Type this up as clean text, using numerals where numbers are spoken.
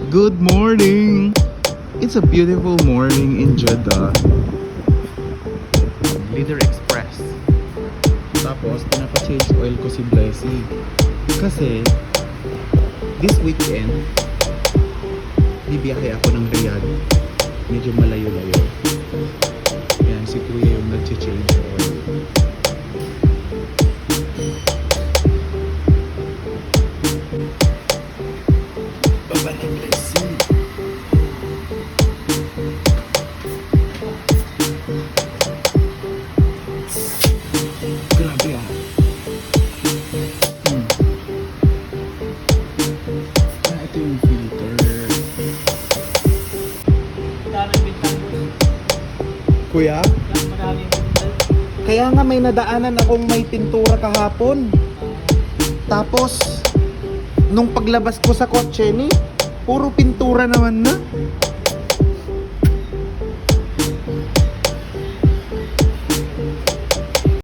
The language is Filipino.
Good morning! It's a beautiful morning in Jeddah. Leader Express. Tapos, pinapa-change oil ko si Blessy. Kasi, this weekend, bibiyahe ako ng Riyadh. Medyo malayo-layo. Yan, si Kuya yung nag-change oil. Baba na Blessy. Grabe ah. Ito yung filter. Kuya? Kaya nga may nadaanan akong may pintura kahapon. Tapos, nung paglabas ko sa kotse ni, puro pintura naman na.